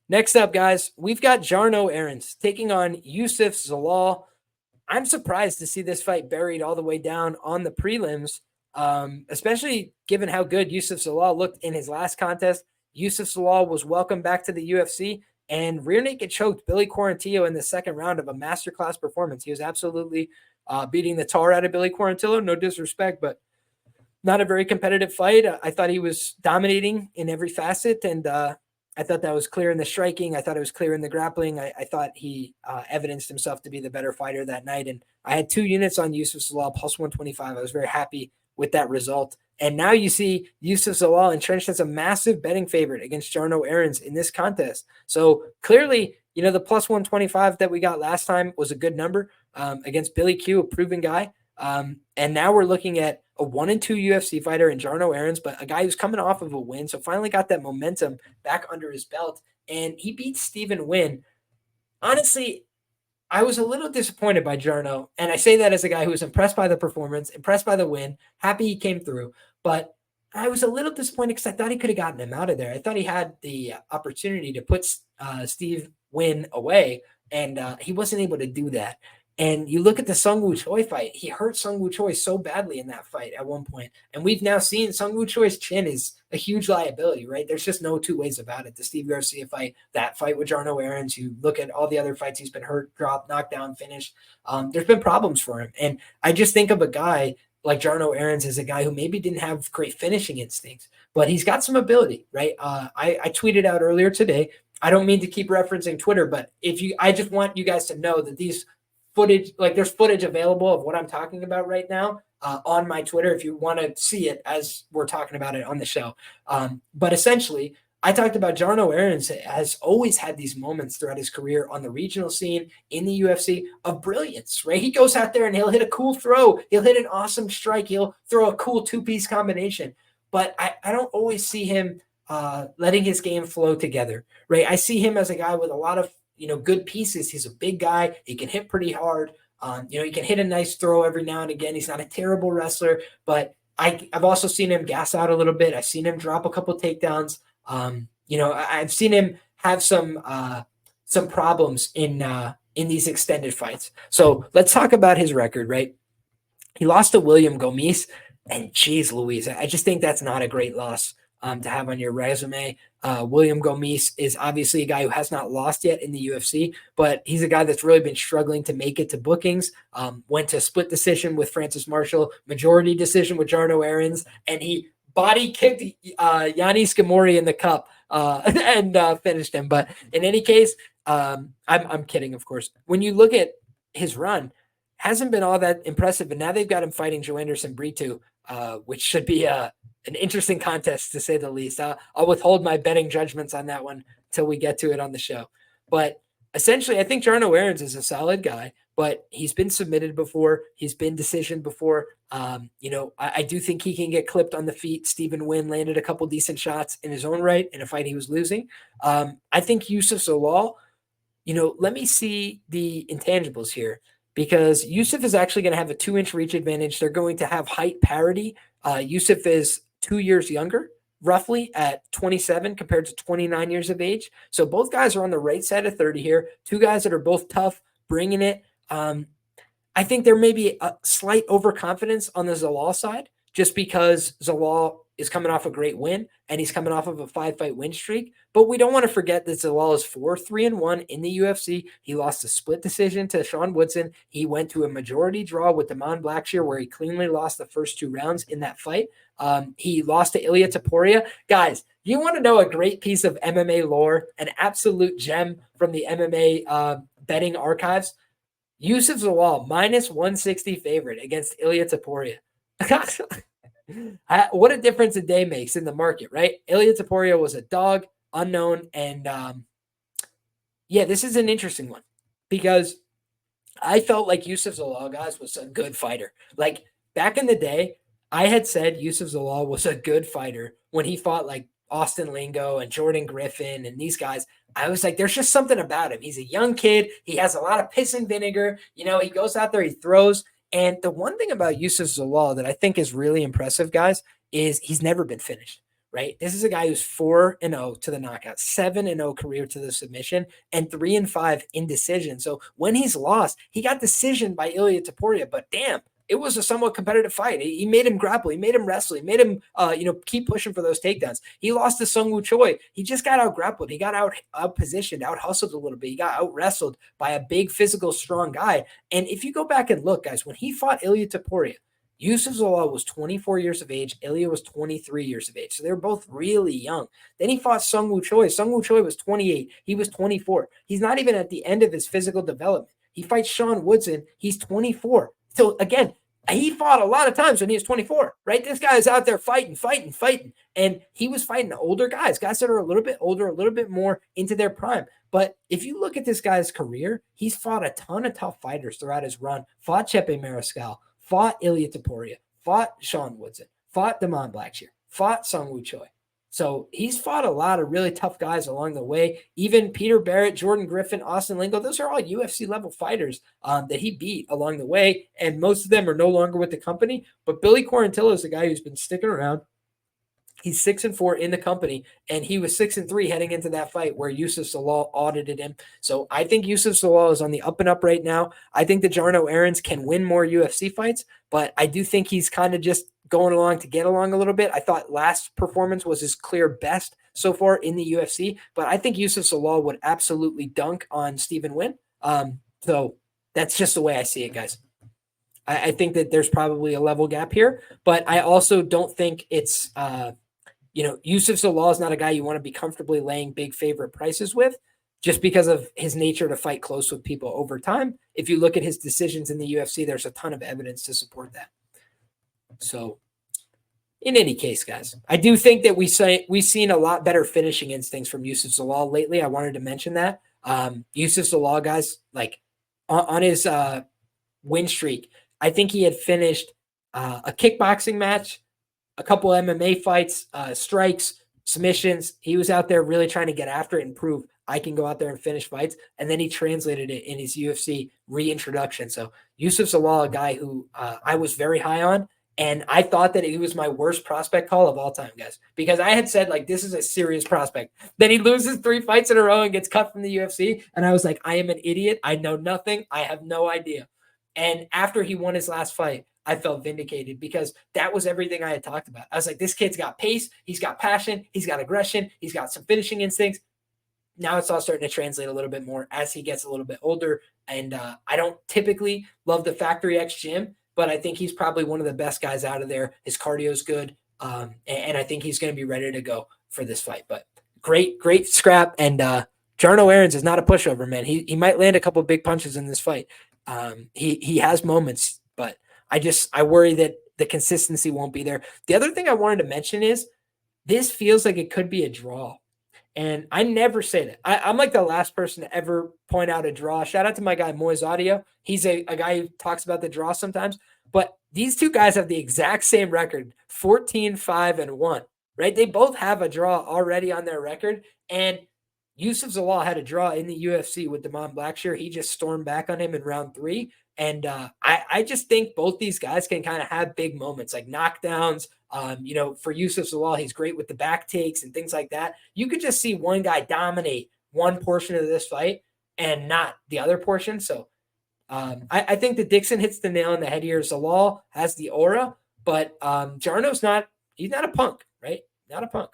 Next up, guys, we've got Jarno Errens taking on Youssef Zalal. I'm surprised to see this fight buried all the way down on the prelims, especially given how good Youssef Zalal looked in his last contest. Youssef Zalal was welcomed back to the UFC and rear naked choked Billy Quarantillo in the second round of a masterclass performance. He was absolutely beating the tar out of Billy Quarantillo. No disrespect, but not a very competitive fight. I thought he was dominating in every facet, and I thought that was clear in the striking. I thought it was clear in the grappling. I thought he evidenced himself to be the better fighter that night. And I had 2 units on Youssef Zalal, plus 125. I was very happy with that result. And now you see Youssef Zalal entrenched as a massive betting favorite against Jarno Errens in this contest. So clearly, the plus 125 that we got last time was a good number against Billy Q, a proven guy. And now we're looking at a 1-2 UFC fighter in Jarno Errens, but a guy who's coming off of a win. So finally got that momentum back under his belt, and he beat Stephen Nguyen. Honestly, I was a little disappointed by Jarno, and I say that as a guy who was impressed by the performance, impressed by the win, happy he came through, but I was a little disappointed because I thought he could have gotten him out of there. I thought he had the opportunity to put Steve Nguyen away, and he wasn't able to do that. And you look at the Sung Woo Choi fight, he hurt Sung Woo Choi so badly in that fight at one point. And we've now seen Sung Woo Choi's chin is a huge liability, right? There's just no two ways about it. The Steve Garcia fight, that fight with Jarno Errens, you look at all the other fights he's been hurt, dropped, knocked down, finished. There's been problems for him. And I just think of a guy like Jarno Errens as a guy who maybe didn't have great finishing instincts, but he's got some ability, right? I tweeted out earlier today, I don't mean to keep referencing Twitter, but I just want you guys to know that these footage, like there's footage available of what I'm talking about right now on my Twitter if you want to see it as we're talking about it on the show. But essentially, I talked about Jarno Errens has always had these moments throughout his career on the regional scene in the UFC of brilliance, right? He goes out there and he'll hit a cool throw. He'll hit an awesome strike. He'll throw a cool 2-piece combination. But I don't always see him letting his game flow together, right? I see him as a guy with a lot of good pieces. He's a big guy. He can hit pretty hard. He can hit a nice throw every now and again. He's not a terrible wrestler, but I've also seen him gas out a little bit. I've seen him drop a couple takedowns. I've seen him have some problems in these extended fights. So let's talk about his record, right? He lost to William Gomis, and geez Louise, I just think that's not a great loss to have on your resume. William Gomis is obviously a guy who has not lost yet in the UFC, but he's a guy that's really been struggling to make it to bookings. Went to split decision with Francis Marshall, majority decision with Jarno Errens, and he body kicked Yanis Gamori in the cup and finished him. But in any case, I'm kidding, of course. When you look at his run, hasn't been all that impressive, and now they've got him fighting Joe Anderson Brito, which should be an interesting contest, to say the least. I'll withhold my betting judgments on that one until we get to it on the show. But essentially, I think Jarno Errens is a solid guy, but he's been submitted before. He's been decisioned before. I do think he can get clipped on the feet. Stephen Nguyen landed a couple decent shots in his own right in a fight he was losing. I think Youssef Zalal, let me see the intangibles here, because Youssef is actually going to have a 2-inch reach advantage. They're going to have height parity. Youssef is 2 years younger, roughly, at 27 compared to 29 years of age. So both guys are on the right side of 30 here. Two guys that are both tough, bringing it. I think there may be a slight overconfidence on the Zalal side, just because Zalal is coming off a great win and he's coming off of a 5-fight win streak. But we don't want to forget that Zalal is 4-3-1 in the UFC. He lost a split decision to Sean Woodson. He went to a majority draw with Damon Blackshear, where he cleanly lost the first 2 rounds in that fight. He lost to Ilia Topuria. Guys, you want to know a great piece of MMA lore, an absolute gem from the MMA betting archives? Youssef Zalal, minus 160 favorite against Ilia Topuria. What a difference a day makes in the market, right? Ilia Topuria was a dog, unknown, and this is an interesting one, because I felt like Youssef Zalal, guys, was a good fighter. Like, back in the day, I had said Youssef Zalal was a good fighter when he fought like Austin Lingo and Jordan Griffin and these guys. I was like, there's just something about him. He's a young kid. He has a lot of piss and vinegar. He goes out there, he throws. And the one thing about Youssef Zalal that I think is really impressive, guys, is he's never been finished, right? This is a guy who's 4-0 to the knockout, 7-0 career to the submission, and 3-5 in decision. So when he's lost, he got decision by Ilia Topuria, but damn, it was a somewhat competitive fight. He made him grapple. He made him wrestle. He made him, keep pushing for those takedowns. He lost to Sung Woo Choi. He just got out grappled. He got out positioned, out hustled a little bit. He got out wrestled by a big, physical, strong guy. And if you go back and look, guys, when he fought Ilia Topuria, Youssef Zalal was 24 years of age. Ilia was 23 years of age. So they were both really young. Then he fought Sung Woo Choi. Sung Woo Choi was 28. He was 24. He's not even at the end of his physical development. He fights Sean Woodson. He's 24. So again, he fought a lot of times when he was 24, right? This guy is out there fighting. And he was fighting older guys that are a little bit older, a little bit more into their prime. But if you look at this guy's career, he's fought a ton of tough fighters throughout his run. Fought Chepe Mariscal, fought Ilia Topuria, fought Sean Woodson, fought Damon Blackshear, fought Sung Woo Choi. So he's fought a lot of really tough guys along the way. Even Peter Barrett, Jordan Griffin, Austin Lingo, those are all UFC level fighters that he beat along the way. And most of them are no longer with the company. But Billy Quarantillo is the guy who's been sticking around. He's 6-4 in the company, and he was 6-3 heading into that fight where Youssef Zalal audited him. So I think Youssef Zalal is on the up and up right now. I think that Jarno Errens can win more UFC fights, but I do think he's kind of just going along to get along a little bit. I thought last performance was his clear best so far in the UFC, but I think Youssef Zalal would absolutely dunk on Stephen Nguyen. So that's just the way I see it, guys. I think that there's probably a level gap here, but I also don't think it's Youssef Zalal is not a guy you want to be comfortably laying big favorite prices with just because of his nature to fight close with people over time. If you look at his decisions in the UFC, there's a ton of evidence to support that. So in any case, guys, I do think that we've seen a lot better finishing instincts from Youssef Zalal lately. I wanted to mention that. Youssef Zalal, guys, like on his win streak, I think he had finished a kickboxing match, a couple MMA fights, strikes, submissions. He was out there really trying to get after it and prove I can go out there and finish fights. And then he translated it in his UFC reintroduction. So Youssef Zalal, a guy who I was very high on. And I thought that he was my worst prospect call of all time, guys, because I had said, like, this is a serious prospect. Then he loses 3 fights in a row and gets cut from the UFC. And I was like, I am an idiot. I know nothing. I have no idea. And after he won his last fight, I felt vindicated because that was everything I had talked about. I was like, this kid's got pace. He's got passion. He's got aggression. He's got some finishing instincts. Now it's all starting to translate a little bit more as he gets a little bit older. And I don't typically love the Factory X gym, but I think he's probably one of the best guys out of there. His cardio is good. And I think he's going to be ready to go for this fight. But great scrap. And Jarno Errens is not a pushover, man. He might land a couple of big punches in this fight. He has moments, but I worry that the consistency won't be there. The other thing I wanted to mention is this feels like it could be a draw. And I never say that. I'm like the last person to ever point out a draw. Shout out to my guy, Moise Audio. He's a guy who talks about the draw sometimes. But these two guys have the exact same record, 14-5-1, right? They both have a draw already on their record. And Youssef Zalal had a draw in the UFC with Damon Blackshear. He just stormed back on him in round 3. And I just think both these guys can kind of have big moments like knockdowns. For Youssef Zalal, he's great with the back takes and things like that. You could just see one guy dominate one portion of this fight and not the other portion. So I think that Dixon hits the nail on the head here. Zalal has the aura, but Jarno's he's not a punk, right? Not a punk.